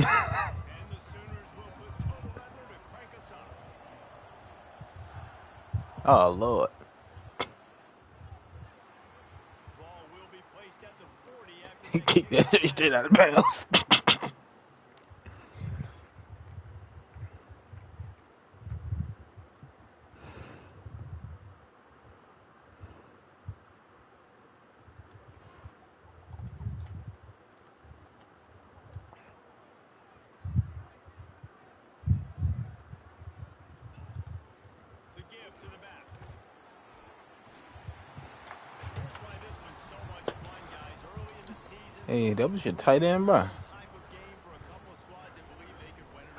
the Sooners will put total weather to crank us up. Oh, Lord. Ball will be placed at the 40 after He they kicked kick that off shit that straight out of first bounds. half. The give to the back. Here's why this one's so much fun, guys. Early in the season, Hey, sort of that a was your prove tight the end, bro. proving type of game for a couple of squads that believe they could win it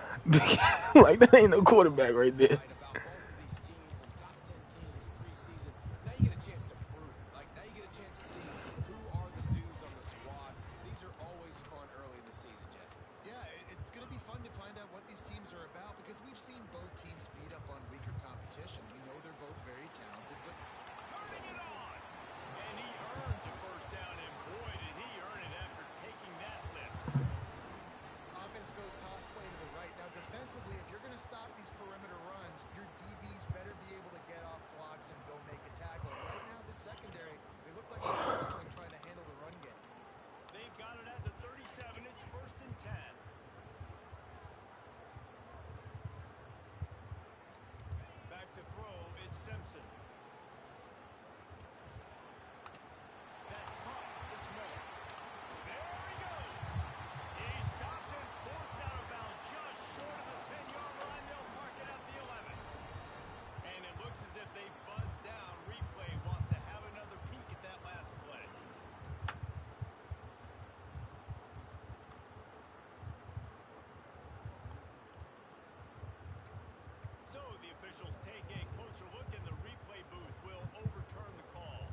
all. Like, that ain't no quarterback right there. Right about both of these teams and top 10 teams preseason. Now you get a chance to prove it. Like, now you get a chance to see who are the dudes on the squad. These are always fun early in the season, Jesse. Yeah, it's going to be fun to find out what these teams are about because we've seen both teams beat up on weaker competition. We know they're both very talented, but Turning it on. And he earns a first down, and boy, did he earn it after taking that lift. offense goes toss play to the right. Now, defensively, if you're going to stop these perimeter runs, your DBs better be able to get off blocks and go make a tackle. Right now, the secondary, they look like they're struggling trying to handle the run game. They've got it at the 37. It's 1st and 10. Back to throw. It's Simpson. That's caught. It's Miller. There he goes. He stopped and forced out of bounds just short of the 10-yard line. They'll mark it at the 11. And it looks as if they buzzed down. Replay wants to have another peek at that last play. So the officials take a closer look, and the replay booth will overturn the call.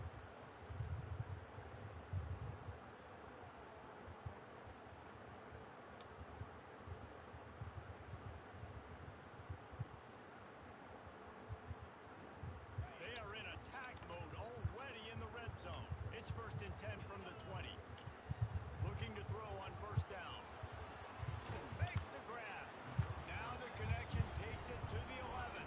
They are in attack mode already in the red zone. It's 1st and 10 from the 20. Looking to throw on 1st down. Makes the grab. Now the connection takes it to the 11.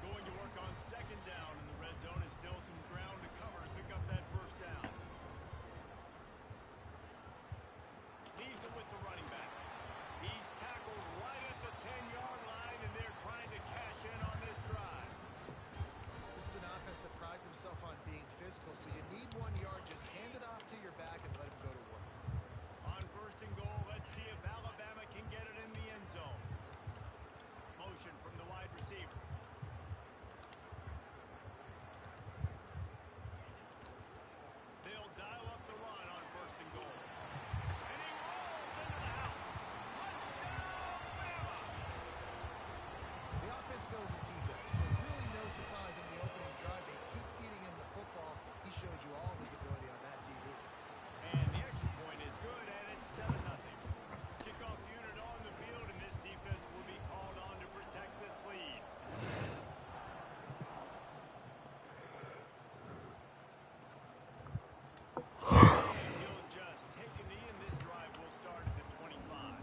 Going to work on 2nd down in the red zone. Is still some ground to cover to pick up that 1st down. Leaves it with the running back. He's tackled right at the 10-yard line, and they're trying to cash in on this drive. This is an offense that prides himself on being physical, so you need 1 yard. Just hand it off to your back and let him go to work. On 1st and goal, let's see if Alabama can get it in the end zone. Motion from the wide receiver. They'll dial up the run on 1st and goal. And he rolls into the house. Touchdown, Bama! The offense goes as he goes, so really no surprise in the opening drive. They keep feeding him the football. He showed you all of his ability on that TV. And the extra point is good, and it's 7-0. Kickoff unit on the field, and this defense will be called on to protect this lead. And he'll just take a knee, and this drive will start at the 25.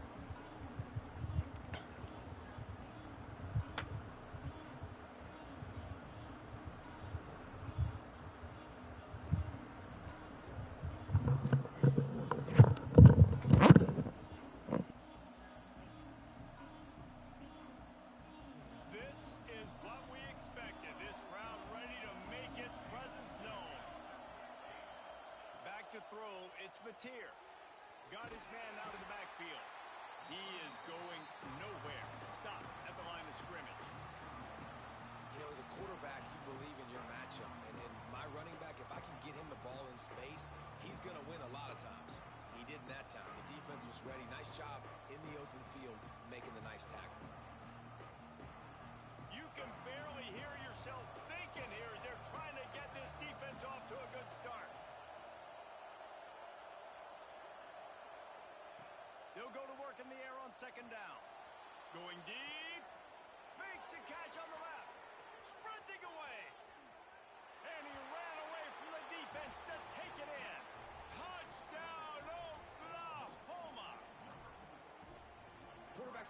This is what we expected. This crowd ready to make its presence known. Back to throw, it's Mateer. Got his man out of the backfield. He is going nowhere. Stop at the line of scrimmage. You know, as a quarterback, you believe in your matchup. And in my running back, if I can get him the ball in space, he's going to win a lot of times. He did in that time. The defense was ready. Nice job in the open field making the nice tackle. You can barely hear yourself thinking here as they're trying to get this defense off to a good start. They'll go to work in the air on 2nd down. Going deep. Makes the catch on the left. Sprinting away. And he ran away from the defense to take it in. Touchdown, Oklahoma.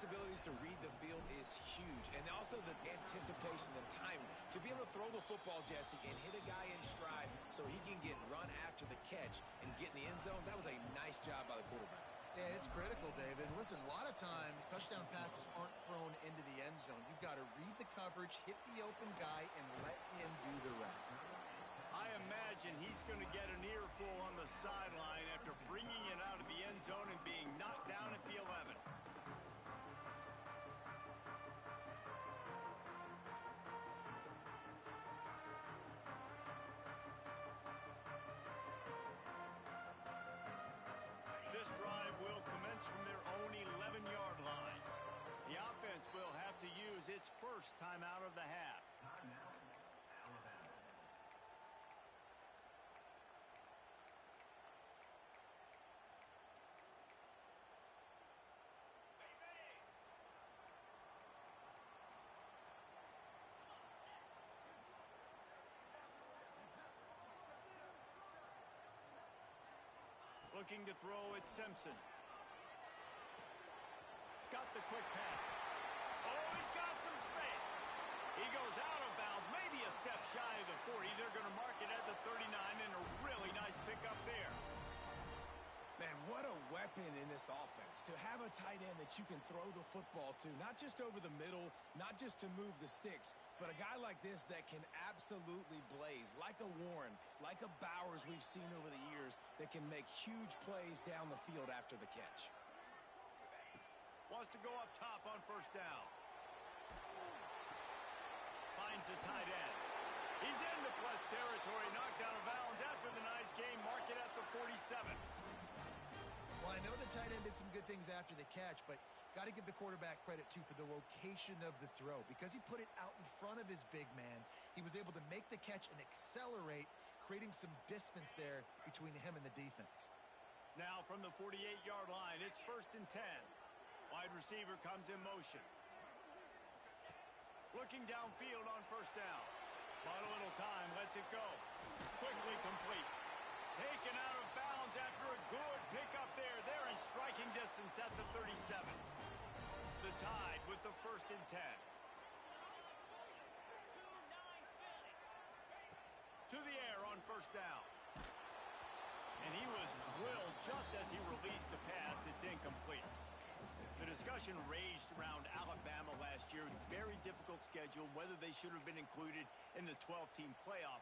abilities to read the field is huge. And also the anticipation, the timing. To be able to throw the football, Jesse, and hit a guy in stride so he can get run after the catch and get in the end zone, that was a nice job by the quarterback. Yeah, it's critical, David. Listen, a lot of times touchdown passes aren't thrown into the end zone. You've got to read the coverage, hit the open guy, and let him do the rest. I imagine he's going to get an earful on the sideline after bringing it out of the end zone and being knocked down at the 11. This drive will commence from their own 11-yard line. The offense will have to use its first timeout of the half. Looking to throw it, Simpson. Got the quick pass. Oh, he's got some space. He goes out of bounds, maybe a step shy of the 40. They're going to mark it at the 39, and a really nice pickup there. Man, what a weapon in this offense. To have a tight end that you can throw the football to, not just over the middle, not just to move the sticks, but a guy like this that can absolutely blaze, like a Warren, like a Bowers we've seen over the years, that can make huge plays down the field after the catch. Wants to go up top on first down. Finds the tight end. He's into plus territory, knocked out of bounds after the nice game. Mark it at the 47. Well, I know the tight end did some good things after the catch, but got to give the quarterback credit, too, for the location of the throw. Because he put it out in front of his big man, he was able to make the catch and accelerate, creating some distance there between him and the defense. Now from the 48-yard line, it's 1st and 10. Wide receiver comes in motion. Looking downfield on first down. Bought a little time, lets it go. Quickly complete. Taken out of bounds after a good pickup there. They're in striking distance at the 37. The Tide with the 1st and 10. To the air on first down. And he was drilled just as he released the pass. It's incomplete. The discussion raged around Alabama last year. Very difficult schedule, whether they should have been included in the 12-team playoff.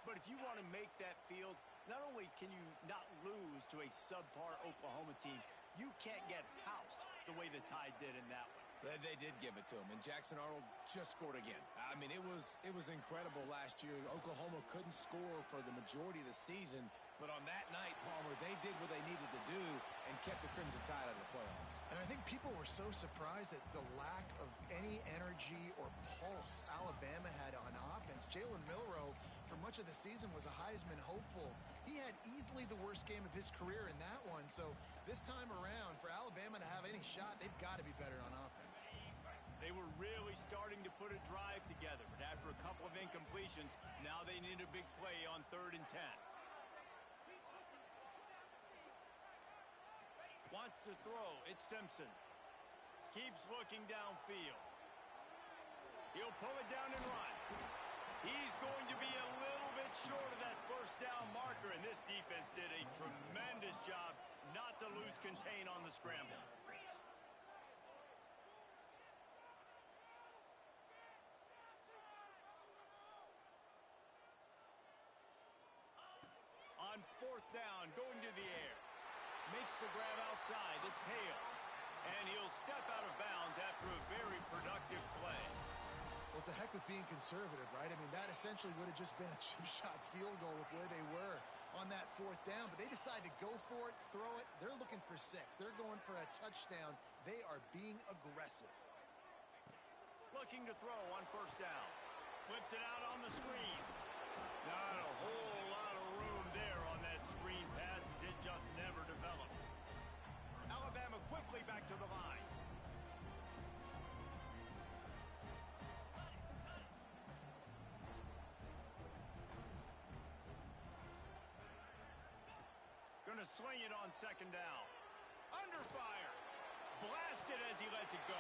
But if you want to make that field, not only can you not lose to a subpar Oklahoma team, you can't get housed the way the Tide did in that one. They did give it to him, and Jackson Arnold just scored again. I mean, it was incredible last year. Oklahoma couldn't score for the majority of the season, but on that night, Palmer, they did what they needed to do and kept the Crimson Tide out of the playoffs. And I think people were so surprised at the lack of any energy or pulse Alabama had on offense. Jalen Milroe, for much of the season, was a Heisman hopeful. He had easily the worst game of his career in that one. So this time around, for Alabama to have any shot, they've got to be better on offense. They were really starting to put a drive together, but after a couple of incompletions, now they need a big play on 3rd and 10. Wants to throw. It's Simpson. Keeps looking downfield. He'll pull it down and run. He's going to be a little bit short of that first down marker, and this defense did a tremendous job not to lose contain on the scramble. On 4th down, going to the air. Makes the grab outside. It's Hale. And he'll step out of bounds after a very productive play. Well, it's a heck of being conservative, right? I mean, that essentially would have just been a chip shot field goal with where they were on that 4th down. But they decide to go for it, throw it. They're looking for 6. They're going for a touchdown. They are being aggressive. Looking to throw on first down. Flips it out on the screen. Not a whole lot of room there on that screen pass as it just never developed. Alabama quickly back to the line. Going to swing it on 2nd down. Under fire. Blasted as he lets it lets it go.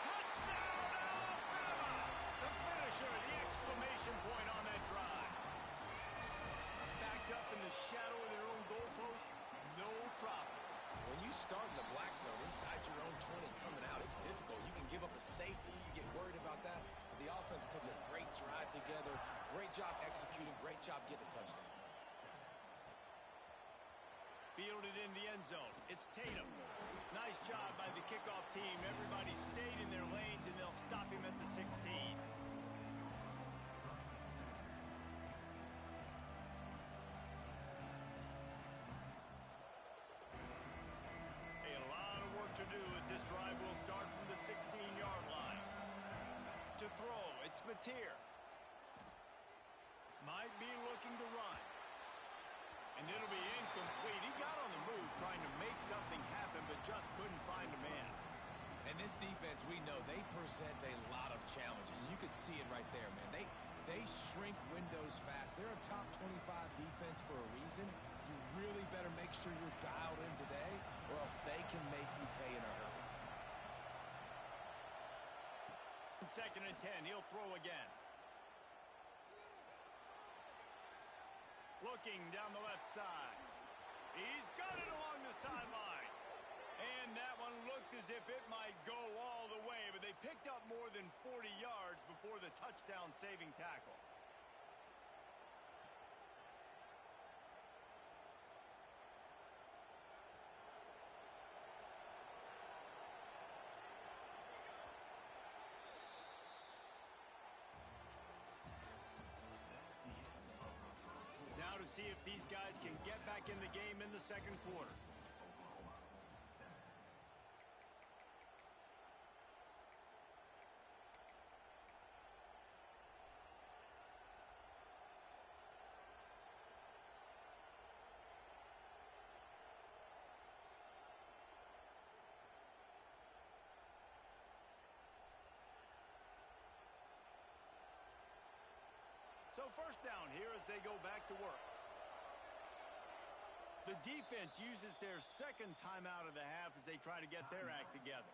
Touchdown, Alabama! The finisher, the exclamation point on that drive. Backed up in the shadow of their own goalpost, no problem. When you start in the black zone inside your own 20 coming out, it's difficult. You can give up a safety. You get worried about that. The offense puts a great drive together. Great job executing. Great job getting a touchdown. Fielded in the end zone. It's Tatum. Nice job by the kickoff team. Everybody stayed in their lanes, and they'll stop him at the 16. A lot of work to do as this drive will start from the 16-yard line. To throw, it's Mateer. Might be looking to run. And it'll be incomplete. He got on the move trying to make something happen, but just couldn't find a man. And this defense, we know, they present a lot of challenges. And you could see it right there, man. They shrink windows fast. They're a top 25 defense for a reason. You really better make sure you're dialed in today, or else they can make you pay in a hurry. 2nd and 10. He'll throw again. Looking down the left side. He's got it along the sideline. And that one looked as if it might go all the way, but they picked up more than 40 yards before the touchdown-saving tackle. Now to see if these guys can get back in the game in the second quarter. So first down here as they go back to work. The defense uses their second timeout of the half as they try to get their act together.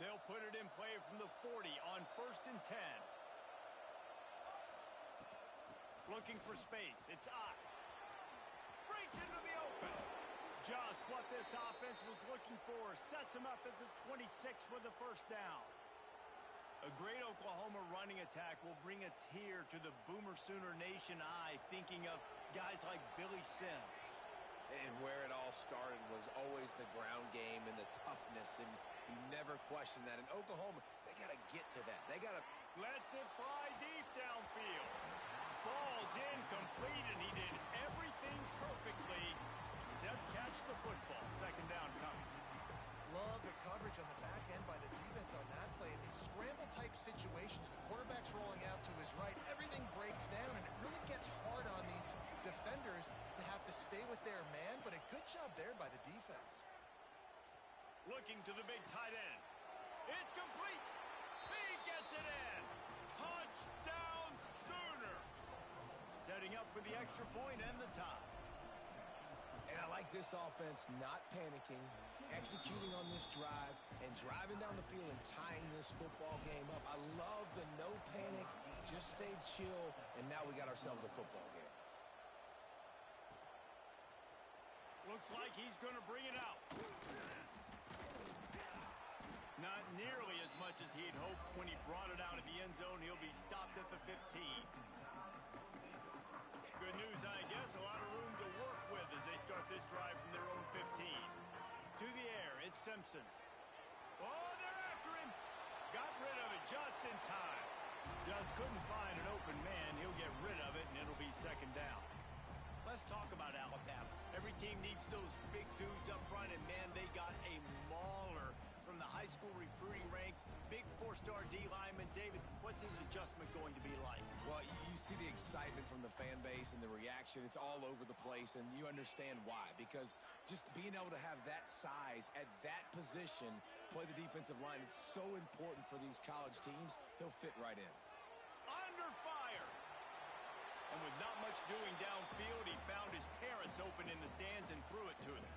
They'll put it in play from the 40 on 1st and 10. Looking for space. It's Ott. Breaks into the open. Just what this offense was looking for. Sets him up at the 26 with the first down. A great Oklahoma running attack will bring a tear to the Boomer Sooner Nation eye, thinking of guys like Billy Sims. And where it all started was always the ground game and the toughness, and you never question that. In Oklahoma, they got to get to that. They got to... Lets it fly deep downfield. Falls incomplete, and he did everything perfectly except catch the football. 2nd down coming. Love the coverage on the back end by the defense on that play. In these scramble-type situations, the quarterback's rolling out to his right. Everything breaks down, and it really gets hard on these defenders to have to stay with their man, but a good job there by the defense. Looking to the big tight end. It's complete. He gets it in. Touchdown Sooners. Setting up for the extra point and the tie. And I like this offense not panicking, executing on this drive, and driving down the field and tying this football game up. I love the no panic, just stay chill, and now we got ourselves a football game. Looks like he's going to bring it out. Not nearly as much as he'd hoped when he brought it out of the end zone. He'll be stopped at the 15. Good news, I guess. A lot of room to work with as they start this drive from their own 15. To the air, it's Simpson. Oh, they're after him. Got rid of it just in time. Just couldn't find an open man. He'll get rid of it, and it'll be 2nd down. Let's talk about Alabama. Every team needs those big dudes up front, and, man, they got a mauler from the high school recruiting ranks. Big 4-star D lineman. David, what's his adjustment going to be like? Well, you see the excitement from the fan base and the reaction. It's all over the place, and you understand why. Because just being able to have that size at that position, play the defensive line, is so important for these college teams. He'll fit right in. Under under fire. And with not much doing downfield, he found his parents open in the stands and threw it to them.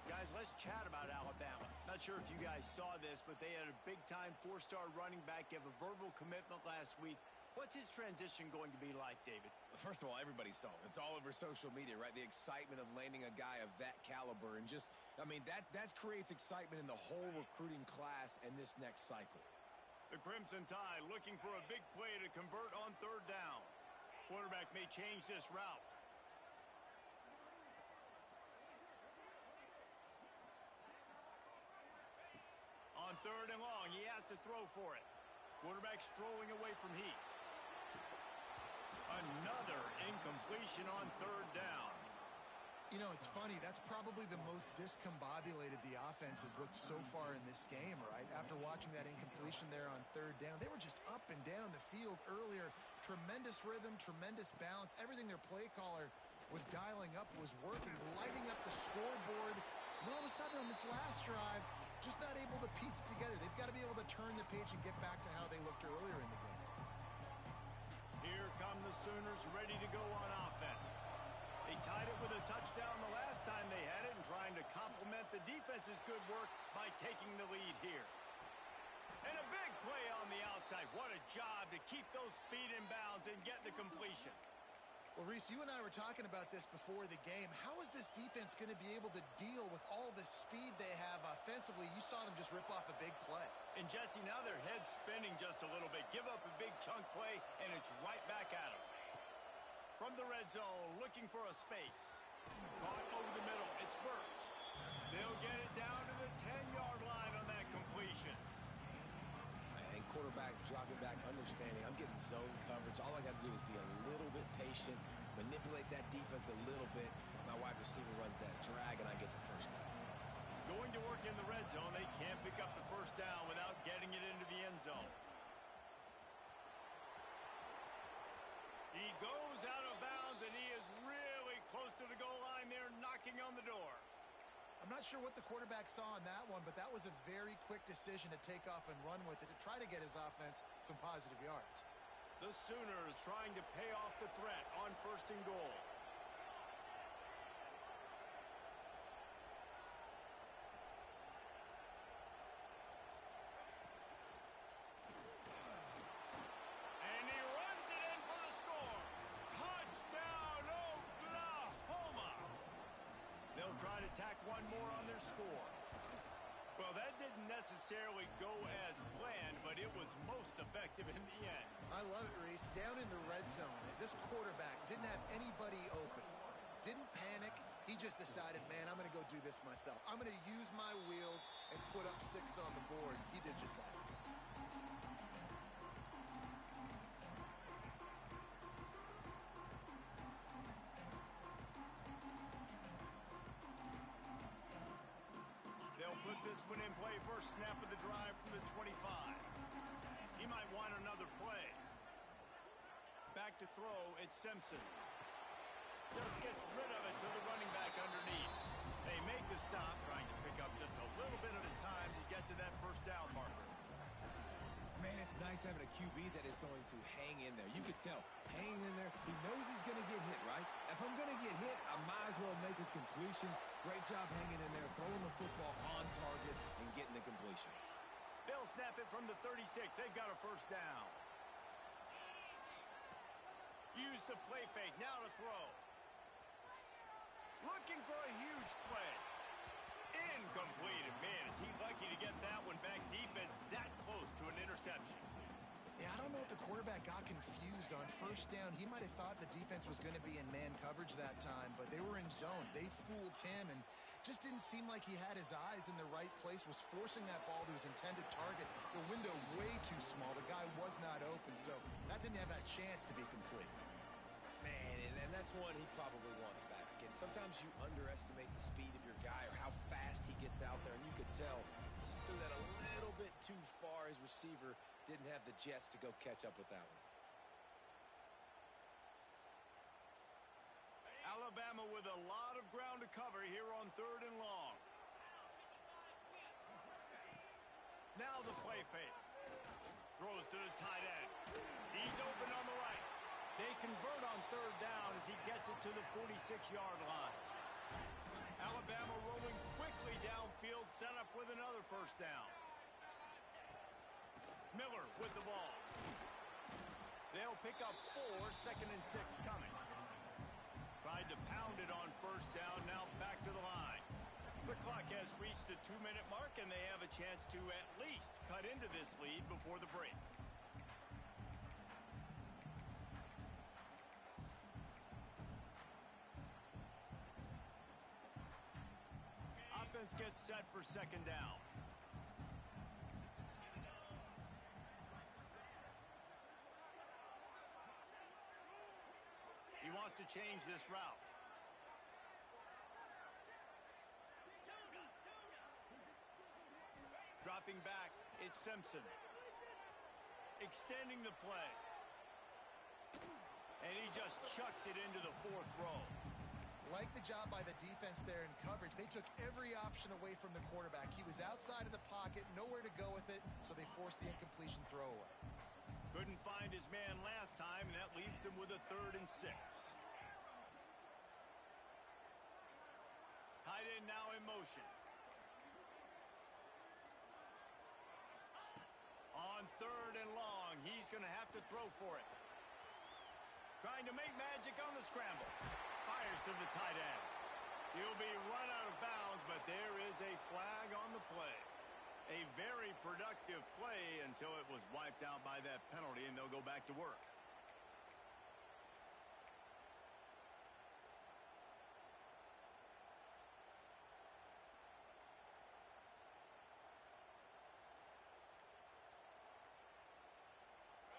Guys, let's chat about Alabama. Not sure if you guys saw this, but they had a big-time four-star running back give a verbal commitment last week. What's his transition going to be like, David? First of all, everybody saw it. It's all over social media, right? The excitement of landing a guy of that caliber. And just, I mean, that creates excitement in the whole recruiting class and this next cycle. The Crimson Tide looking for a big play to convert on third down. Quarterback may change this route. On third and long, he has to throw for it. Quarterback strolling away from heat. Another incompletion on third down. You know, it's funny. That's probably the most discombobulated the offense has looked so far in this game, right? After watching that incompletion there on third down, they were just up and down the field earlier. Tremendous rhythm, tremendous balance. Everything their play caller was dialing up was working, lighting up the scoreboard. And all of a sudden on this last drive, just not able to piece it together. They've got to be able to turn the page and get back to how they looked earlier in the game. Here come the Sooners ready to go on offense. They tied it with a touchdown the last time they had it and trying to complement the defense's good work by taking the lead here. And a big play on the outside. What a job to keep those feet in bounds and get the completion. Well, Reese, you and I were talking about this before the game. How is this defense going to be able to deal with all the speed they have offensively? You saw them just rip off a big play. And Jesse, now their head's spinning just a little bit. Give up a big chunk play, and it's right back at them. From the red zone, looking for a space. Caught over the middle. It's Burks. They'll get it down to the 10-yard line on that completion. And quarterback dropping back, understanding I'm getting zone coverage. All I got to do is be a little bit patient, manipulate that defense a little bit. My wide receiver runs that drag, and I get the first down. Going to work in the red zone. They can't pick up the first down without getting it into the end zone. He goes out of bounds, and he is really close to the goal line there, knocking on the door. I'm not sure what the quarterback saw on that one, but that was a very quick decision to take off and run with it to try to get his offense some positive yards. The Sooners trying to pay off the threat on first and goal. And he runs it in for the score. Touchdown, Oklahoma! They'll try to tack one more on their score. Well, that didn't necessarily go as planned, but it was most effective in the end. I love it, Reese. Down in the red zone, this quarterback didn't have anybody open. Didn't panic. He just decided, man, I'm going to go do this myself. I'm going to use my wheels and put up 6 on the board. He did just that. They'll put this one in play. First snap of the drive from the 25. He might want another play. Back to throw, it's Simpson. Just gets rid of it to the running back underneath. They make the stop, trying to pick up just a little bit at a time to get to that first down marker. Man, it's nice having a QB that is going to hang in there. You could tell, hanging in there, he knows he's going to get hit, right? If I'm going to get hit, I might as well make a completion. Great job hanging in there, throwing the football on target, and getting the completion. They'll snap it from the 36. They've got a first down. Use the play fake, now to throw. Looking for a huge play. Incomplete. And man, is he lucky to get that one back. Defense that close to an interception. Yeah, I don't know if the quarterback got confused on first down. He might have thought the defense was going to be in man coverage that time, but they were in zone. They fooled him and just didn't seem like he had his eyes in the right place, was forcing that ball to his intended target. The window way too small. The guy was not open, so that didn't have that chance to be complete. Man, and that's one he probably wants back. Again, sometimes you underestimate the speed of your guy or how fast he gets out there, and you could tell just threw that a little bit too far. His receiver didn't have the jets to go catch up with that one. Alabama with a lot of ground to cover here on third and long. Now the play fake. Throws to the tight end. He's open on the right. They convert on third down as he gets it to the 46-yard line. Alabama rolling quickly downfield, set up with another first down. Miller with the ball. They'll pick up 4, 2nd and 6 coming. Tried to pound it on first down, now back to the line. The clock has reached the 2-minute mark, and they have a chance to at least cut into this lead before the break. Offense gets set for 2nd down. He wants to change this route. Dropping back, it's Simpson. Extending the play. And he just chucks it into the 4th row. Like the job by the defense there in coverage. They took every option away from the quarterback. He was outside of the pocket, nowhere to go with it, so they forced the incompletion throwaway. Couldn't find his man last time, and that leaves him with a 3rd and 6. Tight end now in motion. On 3rd and long, he's going to have to throw for it. Trying to make magic on the scramble. Fires to the tight end. He'll be run out of bounds, but there is a flag on the play. A very productive play until it was wiped out by that penalty, and they'll go back to work.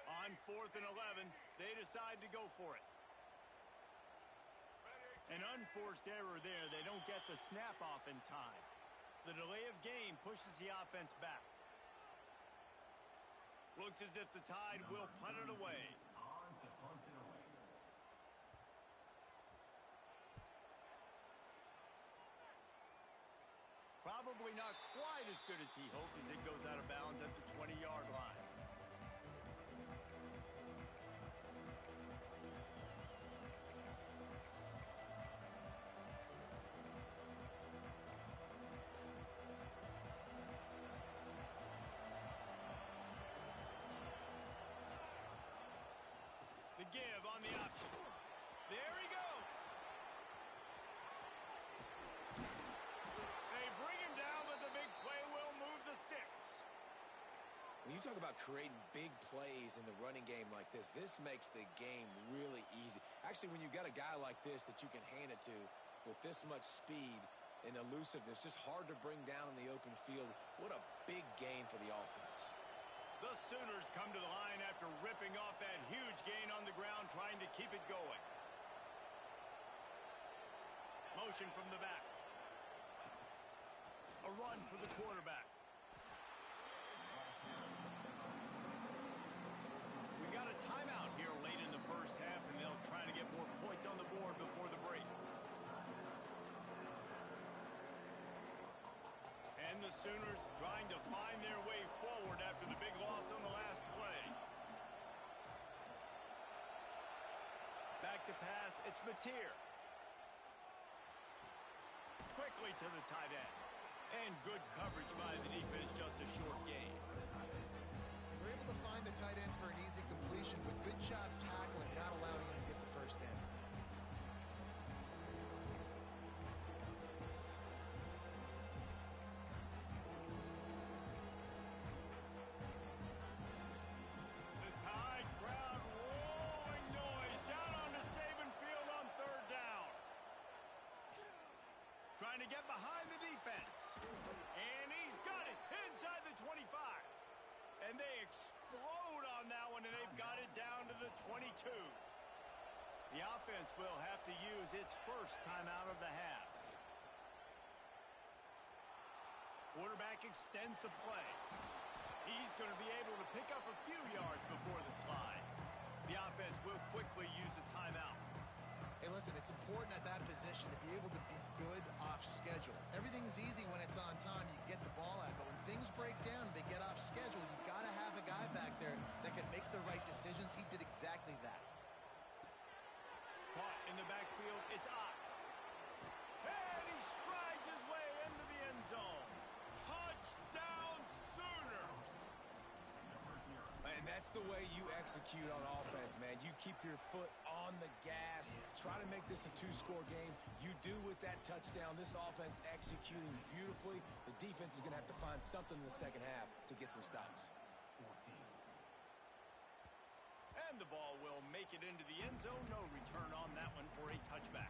On 4th and 11, they decide to go for it. An unforced error there. They don't get the snap off in time. The delay of game pushes the offense back. Looks as if the Tide will punt it away. Probably not quite as good as he hoped as it goes out of bounds at the 20-yard line. The give on the option. There he goes. They bring him down, but the big play will move the sticks. When you talk about creating big plays in the running game like this makes the game really easy. Actually, when you've got a guy like this that you can hand it to with this much speed and elusiveness, just hard to bring down in the open field, what a big gain for the offense. The Sooners come to the line after ripping off that huge gain on the ground, trying to keep it going. Motion from the back. A run for the quarterback. We got a timeout here late in the first half, and they'll try to get more points on the board before the break. And the Sooners trying to find their way forward after the big loss on the last play. Back to pass, it's Mateer. Quickly to the tight end. And good coverage by the defense, just a short gain. They're able to find the tight end for an easy completion with good job tackling, not allowing him to get the first down. The Tide crowd rolling noise down onto Saban Field on 3rd down. Trying to get behind the defense. And he's got it inside the 25. And they explode on that one, and they've got it down to the 22. The offense will have to use its first timeout of the half. Quarterback extends the play. He's going to be able to pick up a few yards before the slide. The offense will quickly use a timeout. Hey, listen, it's important at that position to be able to be good off schedule. Everything's easy when it's on time, you get the ball out. But when things break down, they get off schedule, you've got to have a guy back there that can make the right decisions. He did exactly that. It's up. And he strides his way into the end zone. Touchdown Sooners! And that's the way you execute on offense, man. You keep your foot on the gas, try to make this a two-score game. You do with that touchdown. This offense executing beautifully. The defense is going to have to find something in the second half to get some stops. And the ball will make it into the end zone. No return on that one for a touchback.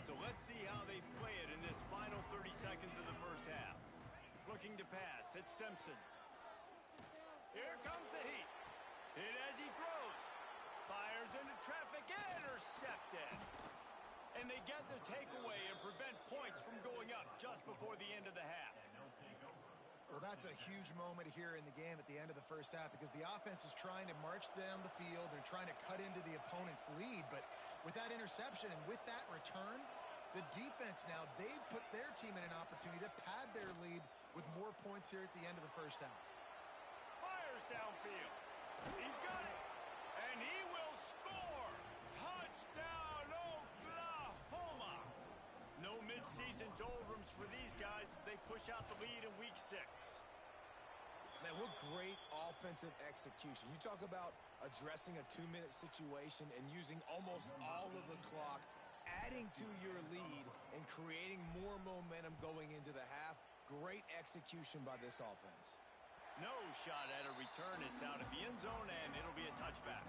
So let's see how they play it in this final 30 seconds of the first half. Looking to pass, it's Simpson. Here comes the heat. Hit as he throws. Fires into traffic, intercepted. And they get the takeaway and prevent points from going up just before the end of the half. Well, that's a huge moment here in the game at the end of the first half because the offense is trying to march down the field. They're trying to cut into the opponent's lead. But with that interception and with that return, the defense now, they've put their team in an opportunity to pad their lead with more points here at the end of the first half. Fires downfield. He's got it. And he will score. Touchdown, Oklahoma. No midseason doldrums for these guys as they push out the lead in week 6. Man, what great offensive execution. You talk about addressing a 2-minute situation and using almost all of the clock, adding to your lead and creating more momentum going into the half. Great execution by this offense. No shot at a return. It's out of the end zone, and it'll be a touchback.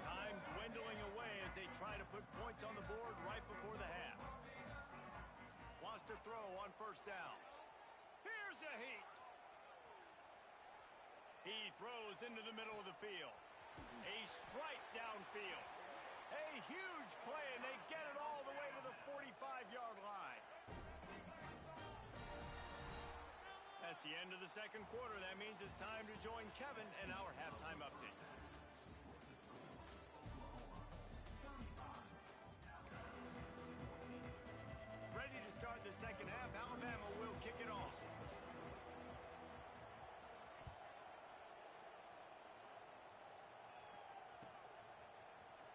Time dwindling away as they try to put points on the board right before the half. Wants to throw on first down. Here's a heat. He throws into the middle of the field. A strike downfield. A huge play, and they get it all the way to the 45-yard line. That's the end of the second quarter. That means it's time to join Kevin in our halftime update. Ready to start the second half. Alabama will kick it off.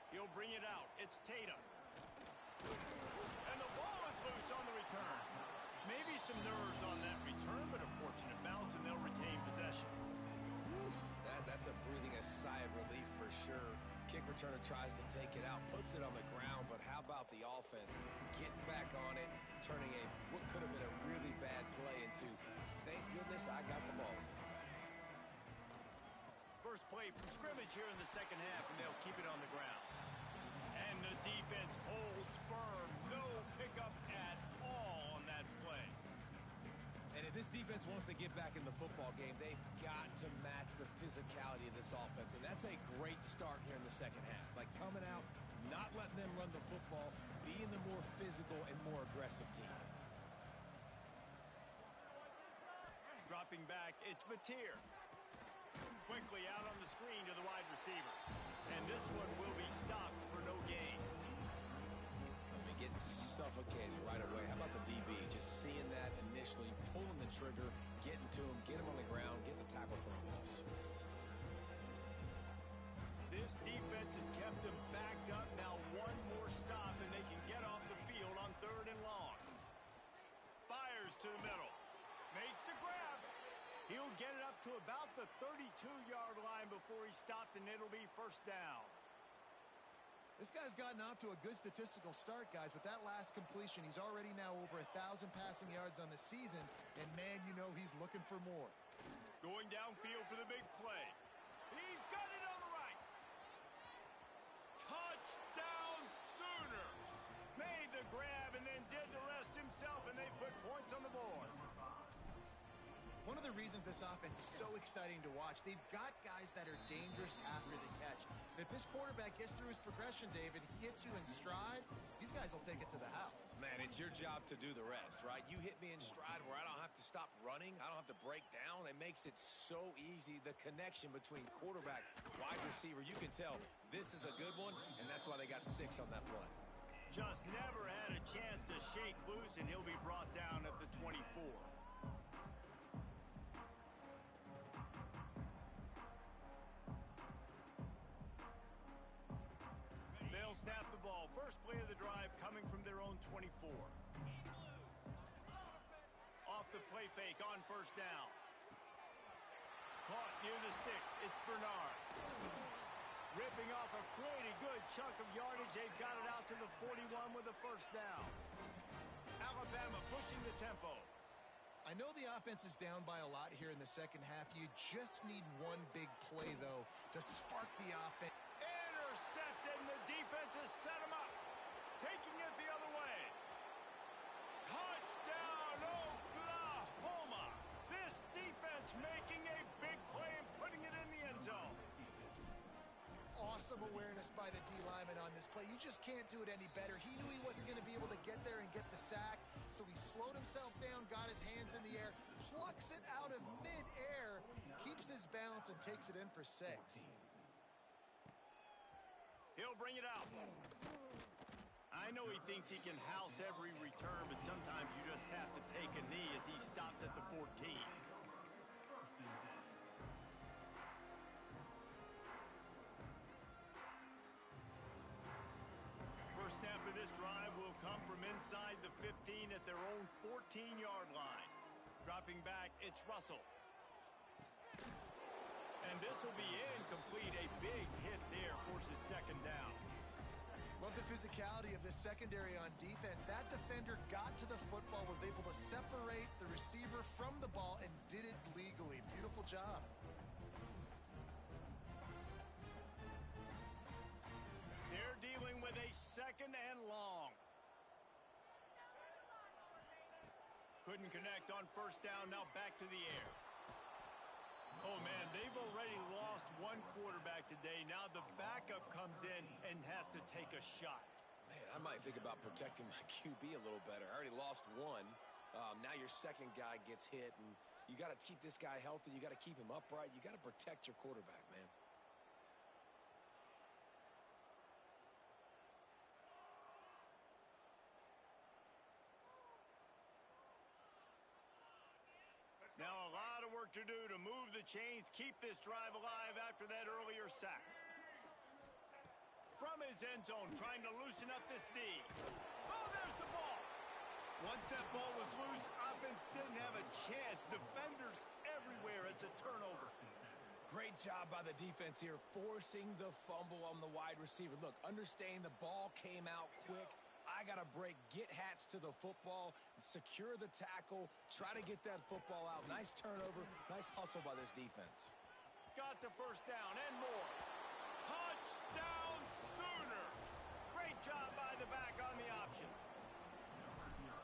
He'll bring it out. It's Tatum. And the ball is loose on the return. Maybe some nerves on that return, but a fortunate bounce, and they'll retain possession. Oof, that's a breathing a sigh of relief for sure. Kick returner tries to take it out, puts it on the ground, but how about the offense getting back on it, turning what could have been a really bad play into, thank goodness I got the ball again. First play from scrimmage here in the second half, and they'll keep it on the ground. And the defense holds firm. No pickup at all on that play. And if this defense wants to get back in the football game, they've got to match the physicality of this offense. And that's a great start here in the second half. Like coming out, not letting them run the football, being the more physical and more aggressive team. Dropping back, it's Mateer. Quickly out on the screen to the wide receiver. And this one will be stopped for no gain. Getting suffocated right away. How about the DB? Just seeing that initially, pulling the trigger, getting to him, get him on the ground, get the tackle for a loss. This defense has kept them backed up. Now one more stop, and they can get off the field on 3rd and long. Fires to the middle. Makes the grab. He'll get it up to about the 32-yard line before he stopped, and it'll be first down. This guy's gotten off to a good statistical start, guys, but that last completion, he's already now over 1,000 passing yards on the season, and man, you know he's looking for more. Going downfield for the big play. He's got it on the right. Touchdown Sooners. Made the grab and then did the rest himself, and they put points on the board. one of the reasons this offense is so exciting to watch. They've got guys that are dangerous after the catch. And if this quarterback gets through his progression, David, hits you in stride, these guys will take it to the house. Man, it's your job to do the rest, right? You hit me in stride where I don't have to stop running. I don't have to break down. It makes it so easy. The connection between quarterback, wide receiver, you can tell this is a good one, and that's why they got 6 on that play. Just never had a chance to shake loose, and he'll be brought down at the 24. They'll snap the ball. First play of the drive coming from their own 24. Off the play fake on first down. Caught near the sticks. It's Bernard. Ripping off a pretty good chunk of yardage. They've got it out to the 41 with a first down. Alabama pushing the tempo. I know the offense is down by a lot here in the second half. You just need one big play, though, to spark the offense. Intercepted, and the defense has set him up. Taking it the other way. Touchdown, Oklahoma. This defense making a big play and putting it in the end zone. Awesome awareness by the D lineman on this play. You just can't do it any better. He knew he wasn't going to be able to get there and get the sack, so he slowed himself down, got his hands in the air, plucks it out of midair, keeps his balance, and takes it in for 6. He'll bring it out. I know he thinks he can house every return, but sometimes you just have to take a knee as he stopped at the 14. First snap of this drive will come from inside the 15 at their own 14-yard line. Dropping back, it's Russell. And this will be incomplete. A big hit there forces second down. Love the physicality of this secondary on defense. That defender got to the football, was able to separate the receiver from the ball, and did it legally. Beautiful job. They're dealing with a second and long. Couldn't connect on first down. Now back to the air. Oh, man, they've already lost one quarterback today. Now the backup comes in and has to take a shot. Man, I might think about protecting my QB a little better. I already lost one. Now your second guy gets hit, and you got to keep this guy healthy. You got to keep him upright. You got to protect your quarterback, man. Now a lot of work to do to move the chains, keep this drive alive after that earlier sack. From his end zone, trying to loosen up this D. Oh, there's the ball. Once that ball was loose, offense didn't have a chance. Defenders everywhere. It's a turnover. Great job by the defense here, forcing the fumble on the wide receiver. Look, understanding the ball came out quick. I got to break, get hats to the football, secure the tackle, try to get that football out. Nice turnover, nice hustle by this defense. Got the first down and more. Touchdown Sooners. Great job by the back on the option.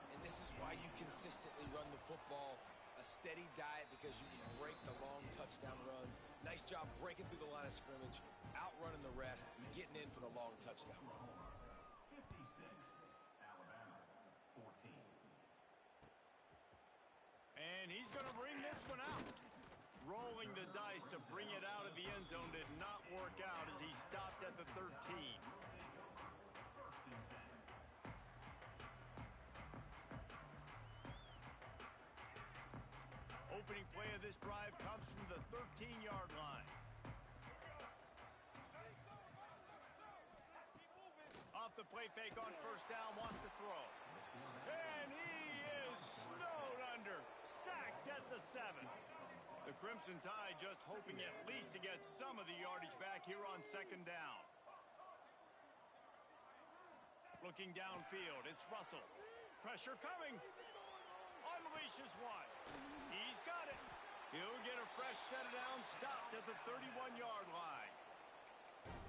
And this is why you consistently run the football, a steady diet, because you can break the long touchdown runs. Nice job breaking through the line of scrimmage, outrunning the rest, getting in for the long touchdown run. And he's going to bring this one out. Rolling the dice to bring it out of the end zone did not work out as he stopped at the 13. Opening play of this drive comes from the 13-yard line. Off the play fake on first down, wants to throw. And he is snowed under, sacked at the 7. The Crimson Tide just hoping at least to get some of the yardage back here on second down. Looking downfield, it's Russell. Pressure coming. Unleashes one. He's got it. He'll get a fresh set of down, stopped at the 31-yard line.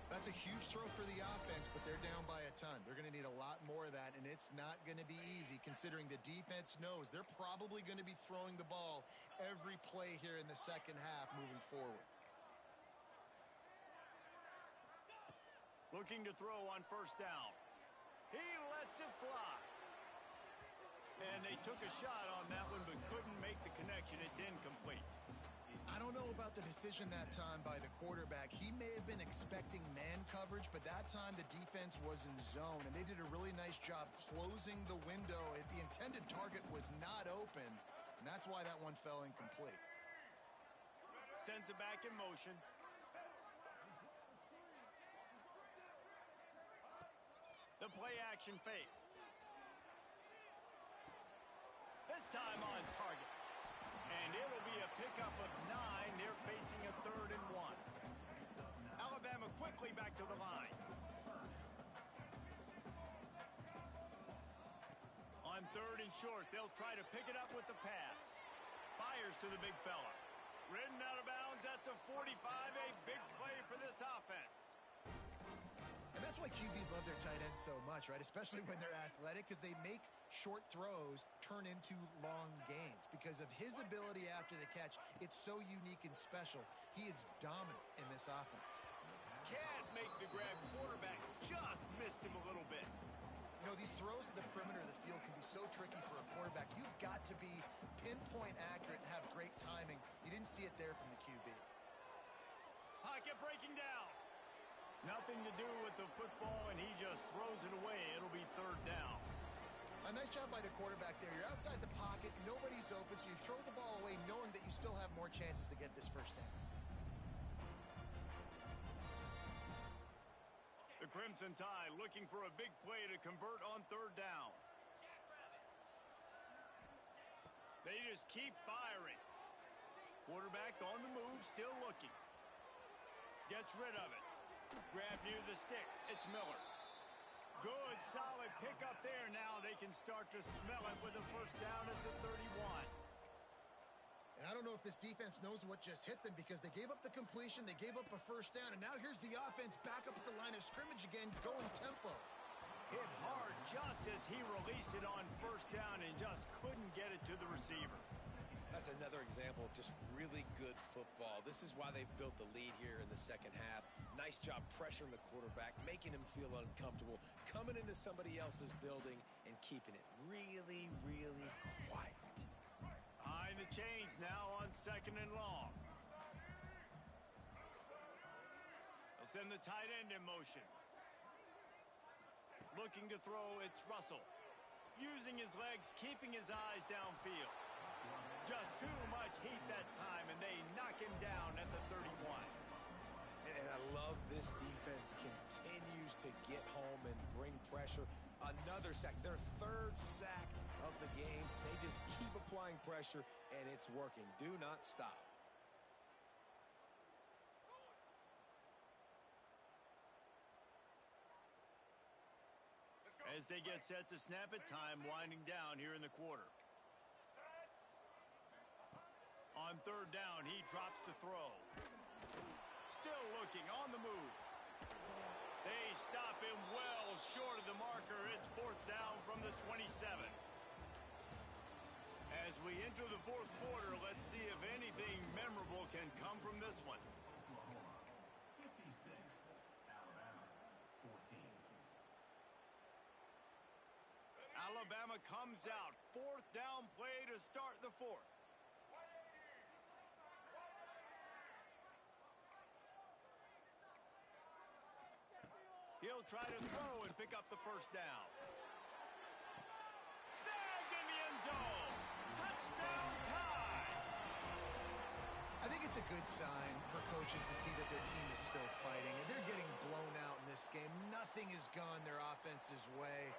That's a huge throw for the offense, but they're down by a ton. They're going to need a lot more of that, and it's not going to be easy considering the defense knows they're probably going to be throwing the ball every play here in the second half moving forward. Looking to throw on first down. He lets it fly. And they took a shot on that one but couldn't make the connection. It's incomplete. I don't know about the decision that time by the quarterback. He may have been expecting man coverage, but that time the defense was in zone, and they did a really nice job closing the window. The intended target was not open, and that's why that one fell incomplete. Sends it back in motion. The play action fake. This time on target. And it'll be a pickup of 9. They're facing a 3rd and 1. Alabama quickly back to the line. On 3rd and short, they'll try to pick it up with the pass. Fires to the big fella. Ridden out of bounds at the 45. A big play for this offense. And that's why QBs love their tight ends so much, right? Especially when they're athletic, because they make short throws turn into long gains. Because of his ability after the catch, it's so unique and special. He is dominant in this offense. Can't make the grab. Quarterback just missed him a little bit. You know, these throws to the perimeter of the field can be so tricky for a quarterback. You've got to be pinpoint accurate and have great timing. You didn't see it there from the QB. Pocket breaking down. Nothing to do with the football, and he just throws it away. It'll be 3rd down. A nice job by the quarterback there. You're outside the pocket. Nobody's open, so you throw the ball away knowing that you still have more chances to get this first down. The Crimson Tide looking for a big play to convert on 3rd down. They just keep firing. Quarterback on the move, still looking. Gets rid of it. Grab near the sticks. It's Miller. Good, solid pickup there. Now they can start to smell it with a first down at the 31. And I don't know if this defense knows what just hit them because they gave up the completion, they gave up a first down, and now here's the offense back up at the line of scrimmage again, going tempo. Hit hard just as he released it on first down and just couldn't get it to the receiver. That's another example of just really good football. This is why they've built the lead here in the second half. Nice job pressuring the quarterback, making him feel uncomfortable, coming into somebody else's building and keeping it really, really quiet. Behind the chains now on 2nd and long. They'll send the tight end in motion. Looking to throw, it's Russell. Using his legs, keeping his eyes downfield. Just too much heat that time, and they knock him down at the 31. And I love this defense continues to get home and bring pressure. Another sack, their 3rd sack of the game. They just keep applying pressure, and it's working. Do not stop. As they get set to snap it, time winding down here in the quarter. On 3rd down, he drops to throw. Still looking on the move. They stop him well short of the marker. It's 4th down from the 27. As we enter the 4th quarter, let's see if anything memorable can come from this one. Alabama comes out. 4th down play to start the 4th. He'll try to throw and pick up the first down. Snagged in the end zone. Touchdown Tide. I think it's a good sign for coaches to see that their team is still fighting. They're getting blown out in this game. Nothing has gone their offense's way.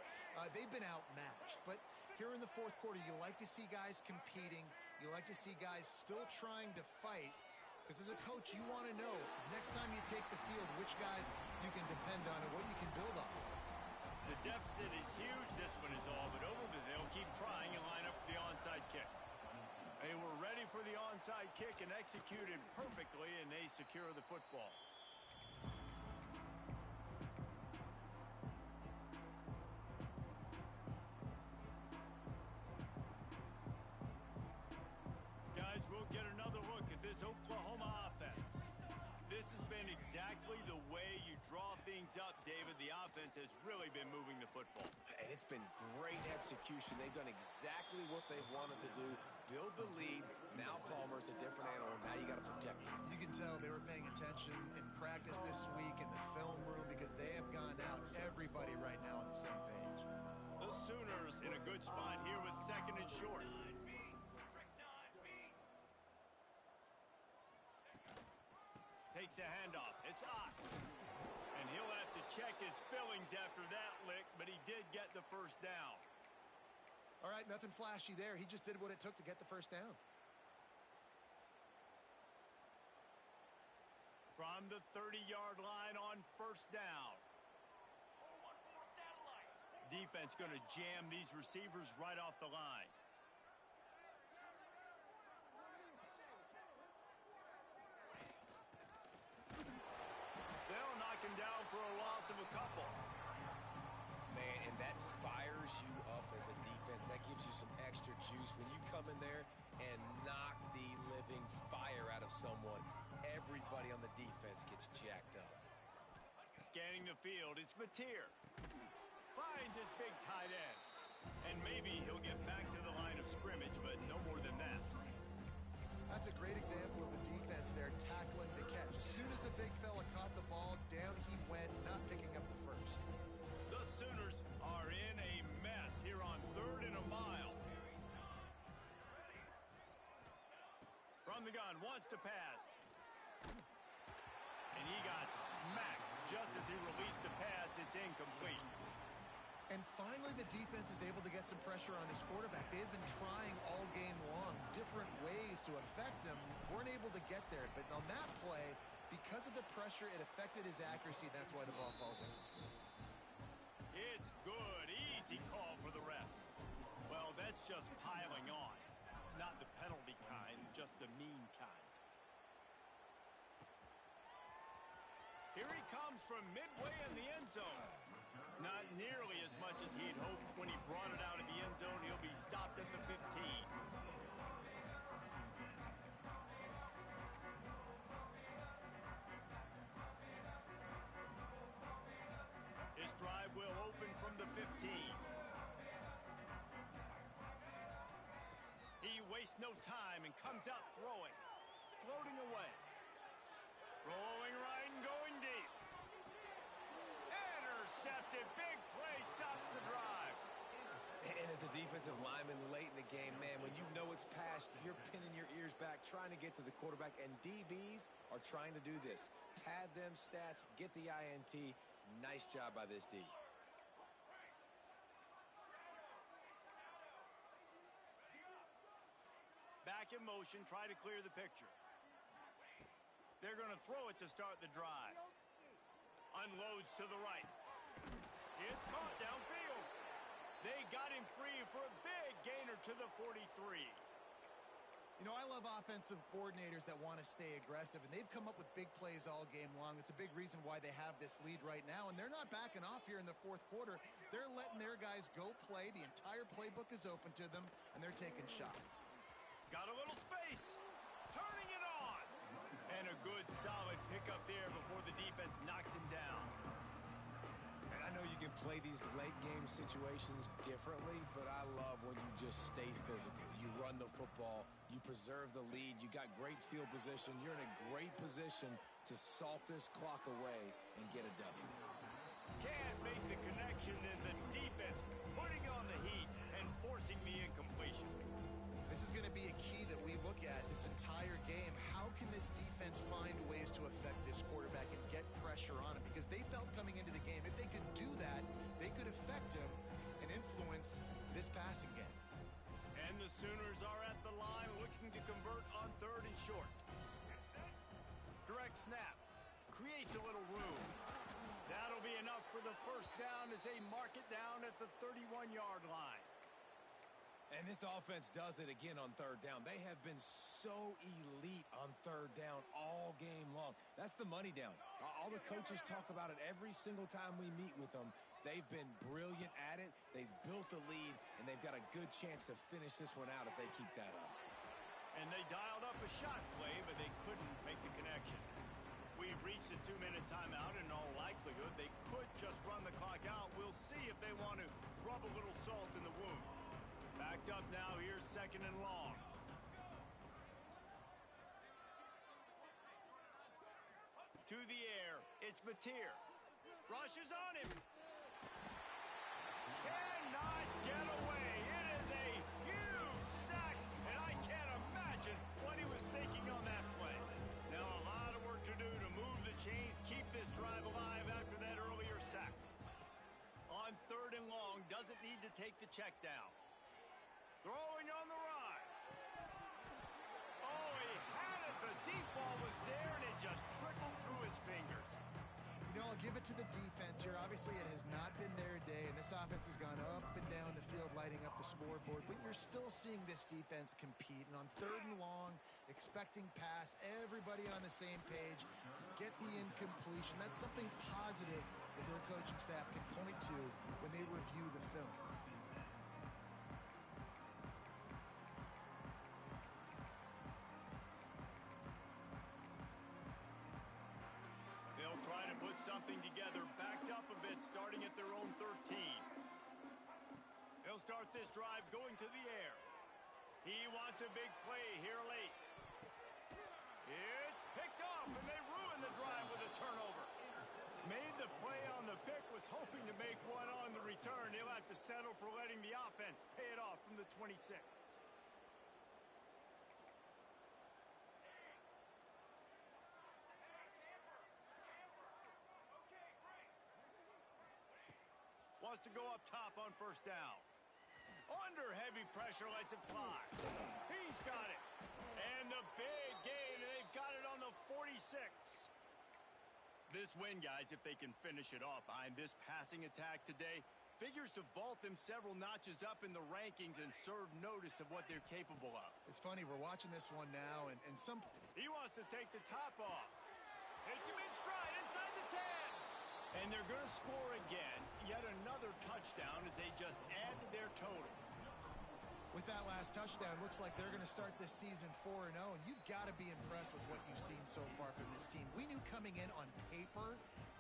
They've been outmatched. But here in the 4th quarter, you like to see guys competing. You like to see guys still trying to fight. Because as a coach, you want to know next time you take the field which guys you can depend on and what you can build off. The deficit is huge. This one is all but over, but they'll keep trying and line up for the onside kick. They were ready for the onside kick and executed perfectly, and they secure the football. This has been exactly the way you draw things up, David. The offense has really been moving the football. And it's been great execution. They've done exactly what they've wanted to do. Build the lead. Now Palmer's a different animal. Now you got to protect him. You can tell they were paying attention in practice this week in the film room because they have gone out, everybody right now on the same page. The Sooners in a good spot here with second and short. Takes the handoff. It's Ott. And he'll have to check his fillings after that lick, but he did get the first down. All right, nothing flashy there. He just did what it took to get the first down. From the 30-yard line on first down. Defense going to jam these receivers right off the line. They'll knock him down for a loss of a couple. Man, and that fires you up as a defense. That gives you some extra juice when you come in there and knock the living fire out of someone. Everybody on the defense gets jacked up. Scanning the field, it's Mateer. Finds his big tight end. And maybe he'll get back to the line of scrimmage, but no more than that. That's a great example of the defense there tackling the catch. As soon as the big fella caught the ball, down he went, not picking up the first. The Sooners are in a mess here on 3rd and a mile. From the gun, wants to pass. And he got smacked just as he released the pass. It's incomplete. And finally, the defense is able to get some pressure on this quarterback. They have been trying all game long, different ways to affect him. Weren't able to get there. But on that play, because of the pressure, it affected his accuracy. That's why the ball falls in. It's good. Easy call for the refs. Well, that's just piling on. Not the penalty kind, just the mean kind. Here he comes from midway in the end zone. Not nearly as much as he'd hoped when he brought it out of the end zone. He'll be stopped at the 15. His drive will open from the 15. He wastes no time and comes out throwing. Floating away. Rolling right and going deep. Intercepted. Big play stops the drive. And as a defensive lineman late in the game, man, when you know it's past, you're pinning your ears back, trying to get to the quarterback, and DBs are trying to do this. Pad them stats, get the INT. Nice job by this D. Back in motion, try to clear the picture. They're going to throw it to start the drive. Unloads to the right. It's caught downfield. They got him free for a big gainer to the 43. You know, I love offensive coordinators that want to stay aggressive, and they've come up with big plays all game long. It's a big reason why they have this lead right now, and they're not backing off here in the fourth quarter. They're letting their guys go play. The entire playbook is open to them, and they're taking shots. Got a little space. Turning it on. And a good, solid pickup there before the defense knocks him down. And I know you can play these late game situations differently, but I love when you just stay physical. You run the football, you preserve the lead, you got great field position, you're in a great position to salt this clock away and get a W. Can't make the connection, and the defense putting on the heat and forcing the incompletion. This is going to be a key that we look at this entire game. How can this defense find ways to affect this quarterback and get pressure on him? Because they felt coming into the game, if they could do that, they could affect him and influence this passing game. And the Sooners are at the line looking to convert on 3rd and short. Direct snap. Creates a little room. That'll be enough for the first down as they mark it down at the 31-yard line. And this offense does it again on 3rd down. They have been so elite on 3rd down all game long. That's the money down. All the coaches talk about it every single time we meet with them. They've been brilliant at it. They've built the lead, and they've got a good chance to finish this one out if they keep that up. And they dialed up a shot play, but they couldn't make the connection. We've reached a 2-minute timeout. In all likelihood, they could just run the clock out. We'll see if they want to rub a little salt in the wound. Backed up now. Here's 2nd and long. To the air. It's Mateer. Rushes on him. Cannot get away. It is a huge sack, and I can't imagine what he was thinking on that play. Now a lot of work to do to move the chains, keep this drive alive after that earlier sack. On 3rd and long, doesn't need to take the check down. Throwing on the run. Oh, he had it. The deep ball was there, and it just trickled through his fingers. You know, I'll give it to the defense here. Obviously, it has not been their day, and this offense has gone up and down the field, lighting up the scoreboard. But you're still seeing this defense compete. And on 3rd and long, expecting pass, everybody on the same page, get the incompletion. That's something positive that their coaching staff can point to when they review the film. They'll try to put something together, backed up a bit, starting at their own 13. They'll start this drive going to the air. He wants a big play here late. It's picked off, and they ruin the drive with a turnover. Made the play on the pick, was hoping to make one on the return. He'll have to settle for letting the offense pay it off from the 26. Wants to go up top on 1st down. Under heavy pressure, lets it fly. He's got it. And the big gain, and they've got it on the 46. This win, guys, if they can finish it off behind this passing attack today, figures to vault them several notches up in the rankings and serve notice of what they're capable of. It's funny, we're watching this one now, and some... He wants to take the top off. Hits him in stride inside the 10. And they're going to score again. Yet another touchdown as they just add to their total. With that last touchdown, looks like they're going to start this season 4-0, and you've got to be impressed with what you've seen so far from this team. We knew coming in on paper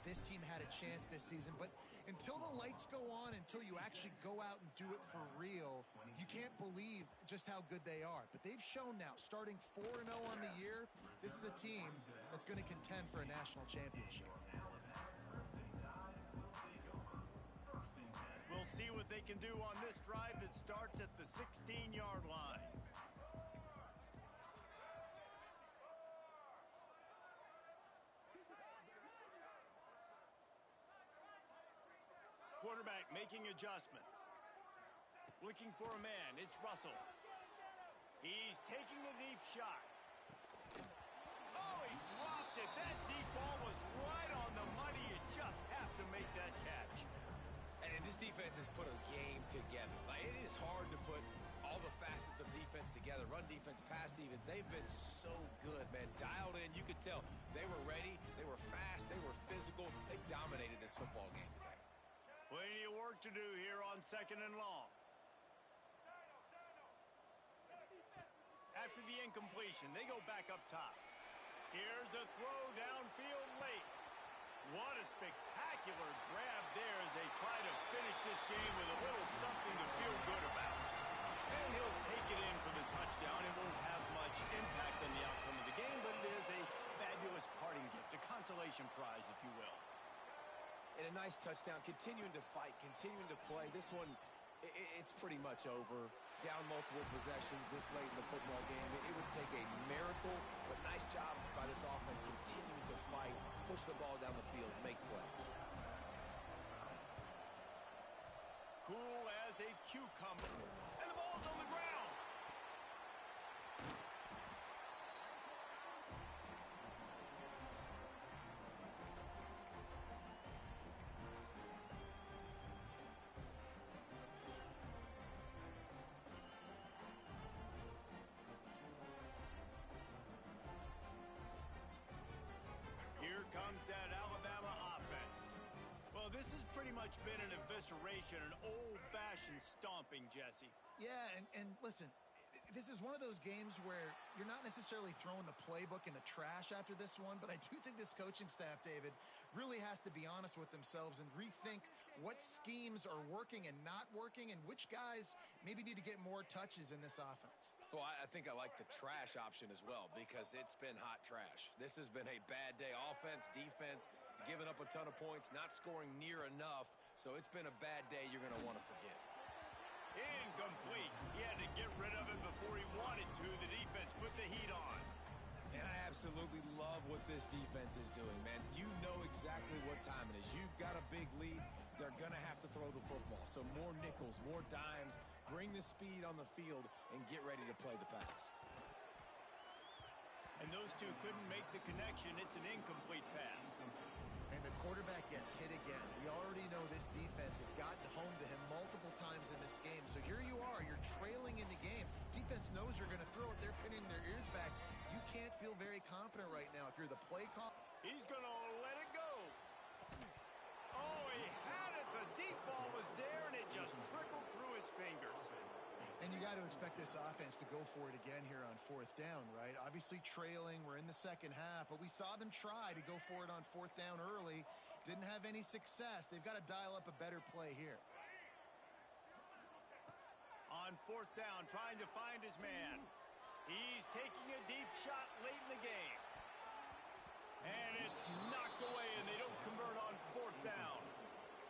this team had a chance this season, but until the lights go on, until you actually go out and do it for real, you can't believe just how good they are. But they've shown now, starting 4-0 on the year, this is a team that's going to contend for a national championship. We'll see what they can do on this drive that starts at the 16-yard line. Quarterback making adjustments. Looking for a man. It's Russell. He's taking the deep shot. Oh, he dropped it. That deep ball was right on the money. You just have to make that catch. And this defense has put a game together. Like, it is hard to put all the facets of defense together. Run defense, pass defense. They've been so good, man. Dialed in. You could tell they were ready. They were fast. They were physical. They dominated this football game today. Plenty of work to do here on 2nd and long. After the incompletion, they go back up top. Here's a throw downfield late. What a spectacular grab there as they try to finish this game with a little something to feel good about. And he'll take it in for the touchdown. It won't have much impact on the outcome of the game, but it is a fabulous parting gift, a consolation prize, if you will. And a nice touchdown, continuing to fight, continuing to play. This one, it's pretty much over. Down multiple possessions this late in the football game. It would take a miracle, but nice job by this offense continuing to fight, push the ball down the field, make plays. Cool as a cucumber. And the ball's on the ground. Here comes that Alabama offense. Well, this has pretty much been an evisceration, an old-fashioned stomping, Jesse. Yeah, and listen, this is one of those games where you're not necessarily throwing the playbook in the trash after this one, but I do think this coaching staff, David, really has to be honest with themselves and rethink what schemes are working and not working and which guys maybe need to get more touches in this offense. Well, I think I like the trash option as well because it's been hot trash. This has been a bad day. Offense, defense, giving up a ton of points, not scoring near enough. So it's been a bad day you're going to want to forget. Incomplete. He had to get rid of it before he wanted to. The defense put the heat on. And I absolutely love what this defense is doing, man. You know exactly what time it is. You've got a big lead. They're going to have to throw the football. So more nickels, more dimes. Bring the speed on the field and get ready to play the pass. And those two couldn't make the connection. It's an incomplete pass. And the quarterback gets hit again. We already know this defense has gotten home to him multiple times in this game. So here you are, you're trailing in the game. Defense knows you're going to throw it. They're pinning their ears back. You can't feel very confident right now if you're the play call. He's going to let it go. Oh, he had it. The deep ball was there, and it just trickled through his fingers. And you got to expect this offense to go for it again here on fourth down, right? Obviously trailing, we're in the second half, but we saw them try to go for it on fourth down early. Didn't have any success. They've got to dial up a better play here. On fourth down, trying to find his man. He's taking a deep shot late in the game. And it's knocked away, and they don't convert on fourth down.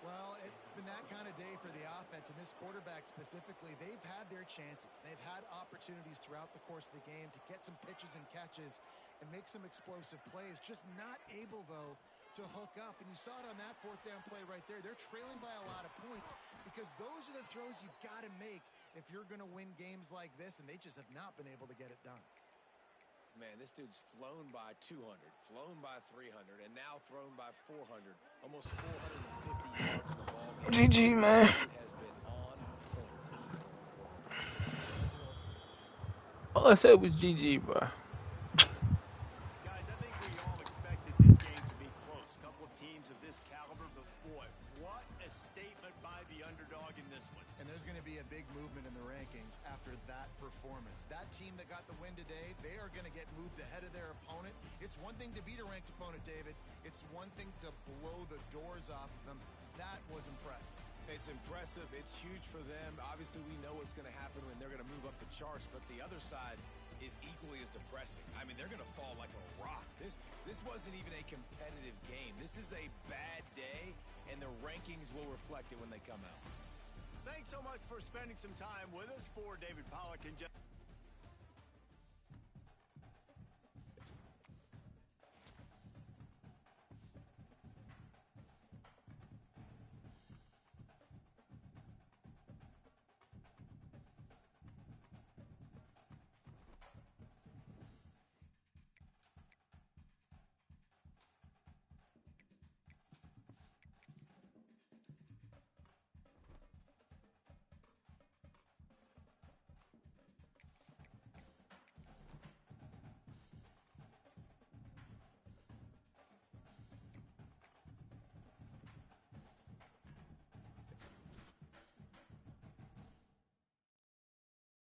Well, it's been that kind of day for the offense, and this quarterback specifically, they've had their chances. They've had opportunities throughout the course of the game to get some pitches and catches and make some explosive plays, just not able, though, to hook up. And you saw it on that fourth down play right there. They're trailing by a lot of points because those are the throws you've got to make if you're going to win games like this, and they just have not been able to get it done. Man, this dude's flown by 200, flown by 300, and now thrown by 400. Almost 450 yards in the ball game. GG, man. It has been on point. All I said was GG, bro. Guys, I think we all expected this game to be close. A couple of teams of this caliber, but boy, what a statement by the underdog in this one. And there's going to be a big movement in the rankings after that performance. That team that got the win today, they are going to get moved ahead of their opponent. It's one thing to beat a ranked opponent, David. It's one thing to blow the doors off of them. That was impressive. It's impressive. It's huge for them. Obviously, we know what's going to happen when they're going to move up the charts, but the other side is equally as depressing. I mean, they're going to fall like a rock. This wasn't even a competitive game. This is a bad day, and the rankings will reflect it when they come out. Thanks so much for spending some time with us. For David Pollack and Jeff